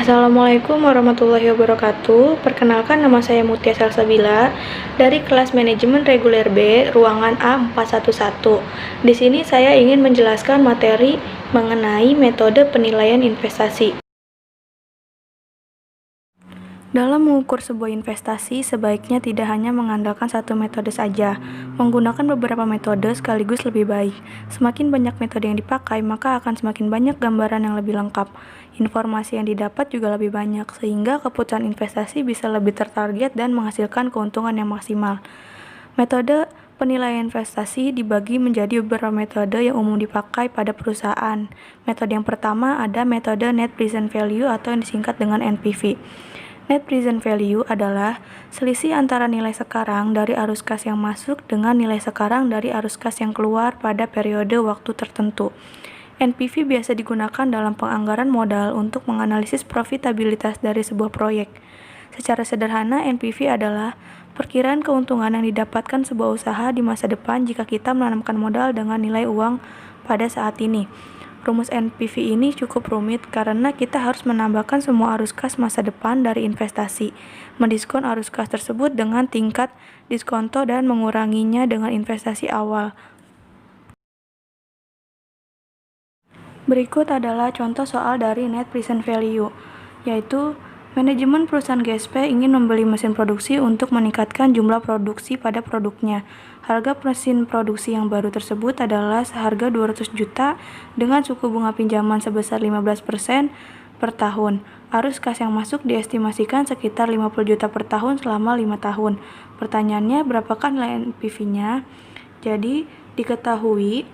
Assalamualaikum warahmatullahi wabarakatuh. Perkenalkan, nama saya Mutia Salsabila dari kelas Manajemen Reguler B, ruangan A411. Di sini saya ingin menjelaskan materi mengenai metode penilaian investasi. Dalam mengukur sebuah investasi, sebaiknya tidak hanya mengandalkan satu metode saja. Menggunakan beberapa metode sekaligus lebih baik. Semakin banyak metode yang dipakai, maka akan semakin banyak gambaran yang lebih lengkap. Informasi yang didapat juga lebih banyak, sehingga keputusan investasi bisa lebih tertarget dan menghasilkan keuntungan yang maksimal. Metode penilaian investasi dibagi menjadi beberapa metode yang umum dipakai pada perusahaan. Metode yang pertama ada metode Net Present Value atau yang disingkat dengan NPV. Net Present Value adalah selisih antara nilai sekarang dari arus kas yang masuk dengan nilai sekarang dari arus kas yang keluar pada periode waktu tertentu. NPV biasa digunakan dalam penganggaran modal untuk menganalisis profitabilitas dari sebuah proyek. Secara sederhana, NPV adalah perkiraan keuntungan yang didapatkan sebuah usaha di masa depan jika kita menanamkan modal dengan nilai uang pada saat ini. Rumus NPV ini cukup rumit karena kita harus menambahkan semua arus kas masa depan dari investasi, mendiskon arus kas tersebut dengan tingkat diskonto dan menguranginya dengan investasi awal. Berikut adalah contoh soal dari Net Present Value, yaitu manajemen perusahaan GSP ingin membeli mesin produksi untuk meningkatkan jumlah produksi pada produknya. Harga mesin produksi yang baru tersebut adalah seharga 200 juta dengan suku bunga pinjaman sebesar 15% per tahun. Arus kas yang masuk diestimasikan sekitar 50 juta per tahun selama 5 tahun. Pertanyaannya, berapakah nilai NPV-nya? Jadi, diketahui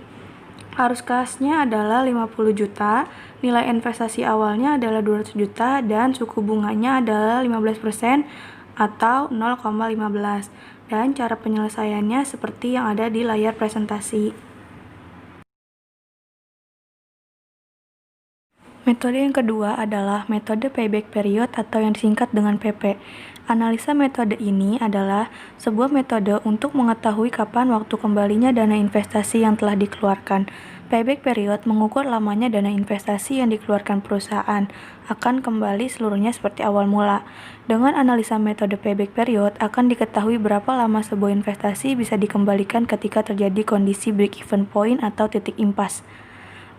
arus kasnya adalah 50 juta, nilai investasi awalnya adalah 200 juta, dan suku bunganya adalah 15% atau 0,15. Dan cara penyelesaiannya seperti yang ada di layar presentasi. Metode yang kedua adalah metode payback period atau yang disingkat dengan PP. Analisa metode ini adalah sebuah metode untuk mengetahui kapan waktu kembalinya dana investasi yang telah dikeluarkan. Payback period mengukur lamanya dana investasi yang dikeluarkan perusahaan akan kembali seluruhnya seperti awal mula. Dengan analisa metode payback period akan diketahui berapa lama sebuah investasi bisa dikembalikan ketika terjadi kondisi break-even point atau titik impas.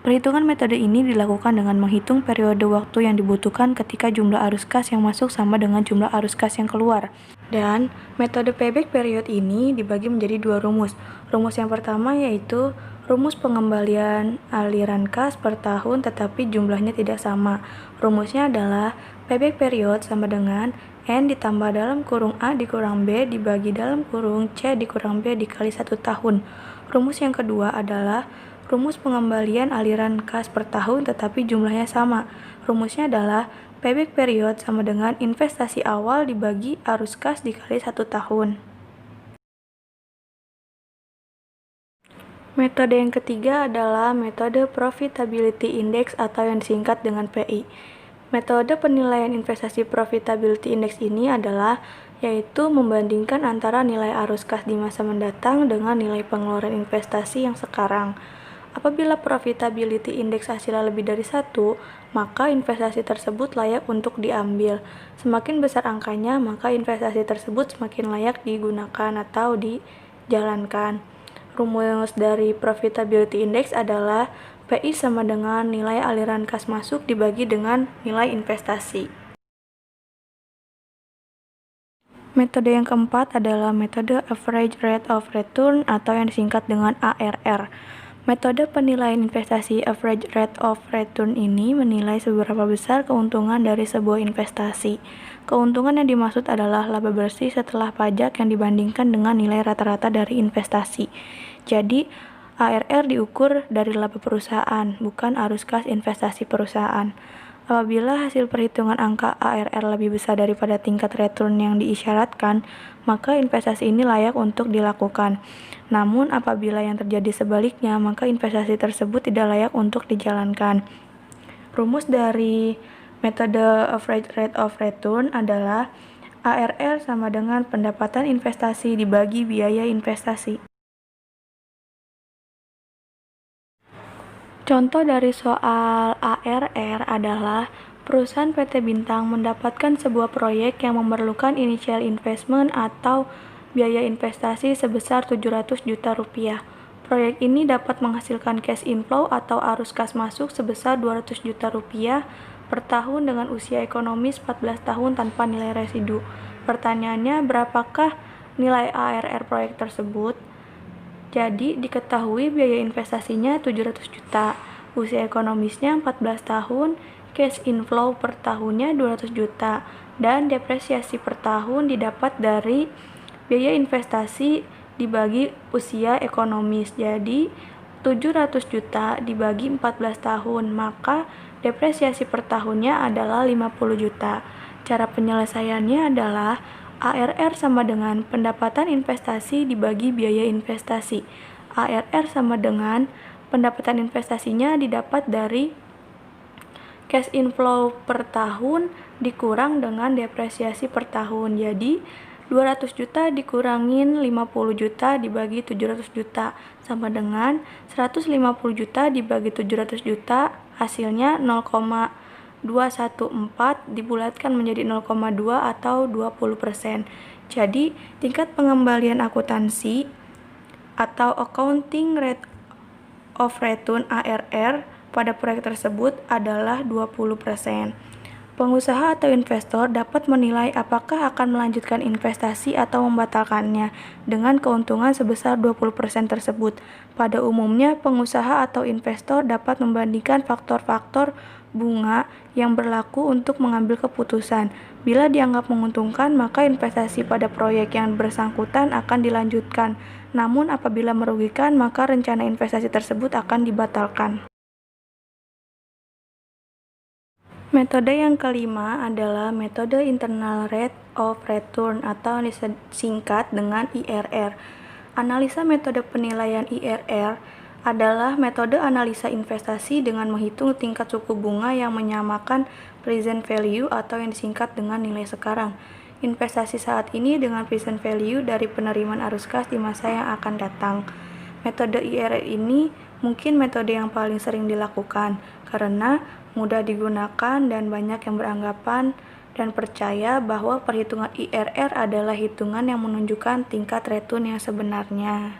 Perhitungan metode ini dilakukan dengan menghitung periode waktu yang dibutuhkan ketika jumlah arus kas yang masuk sama dengan jumlah arus kas yang keluar. Dan metode payback period ini dibagi menjadi dua rumus. Rumus yang pertama yaitu rumus pengembalian aliran kas per tahun tetapi jumlahnya tidak sama. Rumusnya adalah payback period sama dengan N ditambah dalam kurung A dikurang B dibagi dalam kurung C dikurang B dikali 1 tahun. Rumus yang kedua adalah rumus pengembalian aliran kas per tahun tetapi jumlahnya sama. Rumusnya adalah payback period sama dengan investasi awal dibagi arus kas dikali 1 tahun. Metode yang ketiga adalah metode Profitability Index atau yang disingkat dengan PI. Metode penilaian investasi Profitability Index ini adalah yaitu membandingkan antara nilai arus kas di masa mendatang dengan nilai pengeluaran investasi yang sekarang. Apabila profitability index hasilnya lebih dari 1, maka investasi tersebut layak untuk diambil. Semakin besar angkanya, maka investasi tersebut semakin layak digunakan atau dijalankan. Rumus dari profitability index adalah PI sama dengan nilai aliran kas masuk dibagi dengan nilai investasi. Metode yang keempat adalah metode Average Rate of Return atau yang disingkat dengan ARR. Metode penilaian investasi Average Rate of Return ini menilai seberapa besar keuntungan dari sebuah investasi. Keuntungan yang dimaksud adalah laba bersih setelah pajak yang dibandingkan dengan nilai rata-rata dari investasi. Jadi, ARR diukur dari laba perusahaan, bukan arus kas investasi perusahaan. Apabila hasil perhitungan angka ARR lebih besar daripada tingkat return yang diisyaratkan, maka investasi ini layak untuk dilakukan. Namun apabila yang terjadi sebaliknya, maka investasi tersebut tidak layak untuk dijalankan. Rumus dari metode Average Rate of Return adalah ARR sama dengan pendapatan investasi dibagi biaya investasi. Contoh dari soal ARR adalah Perusahaan PT Bintang mendapatkan sebuah proyek yang memerlukan initial investment atau biaya investasi sebesar 700 juta rupiah. Proyek ini dapat menghasilkan cash inflow atau arus kas masuk sebesar 200 juta rupiah per tahun dengan usia ekonomis 14 tahun tanpa nilai residu. Pertanyaannya, berapakah nilai ARR proyek tersebut? Jadi, diketahui biaya investasinya 700 juta, usia ekonomisnya 14 tahun, cash inflow per tahunnya 200 juta, dan depresiasi per tahun didapat dari biaya investasi dibagi usia ekonomis. Jadi, 700 juta dibagi 14 tahun, maka depresiasi per tahunnya adalah 50 juta. Cara penyelesaiannya adalah ARR sama dengan pendapatan investasi dibagi biaya investasi. ARR sama dengan pendapatan investasinya didapat dari cash inflow per tahun dikurang dengan depresiasi per tahun. Jadi 200 juta dikurangin 50 juta dibagi 700 juta sama dengan 150 juta dibagi 700 juta, hasilnya 0,214 dibulatkan menjadi 0,2 atau 20%. Jadi tingkat pengembalian akuntansi atau accounting rate of return ARR pada proyek tersebut adalah 20%. Pengusaha atau investor dapat menilai apakah akan melanjutkan investasi atau membatalkannya dengan keuntungan sebesar 20% tersebut. Pada umumnya, pengusaha atau investor dapat membandingkan faktor-faktor bunga yang berlaku untuk mengambil keputusan. Bila dianggap menguntungkan, maka investasi pada proyek yang bersangkutan akan dilanjutkan. Namun apabila merugikan, maka rencana investasi tersebut akan dibatalkan. Metode yang kelima adalah metode internal rate of return atau disingkat dengan IRR. Analisa metode penilaian IRR adalah metode analisa investasi dengan menghitung tingkat suku bunga yang menyamakan present value atau yang disingkat dengan nilai sekarang investasi saat ini dengan present value dari penerimaan arus kas di masa yang akan datang. Metode IRR ini mungkin metode yang paling sering dilakukan karena mudah digunakan dan banyak yang beranggapan dan percaya bahwa perhitungan IRR adalah hitungan yang menunjukkan tingkat return yang sebenarnya.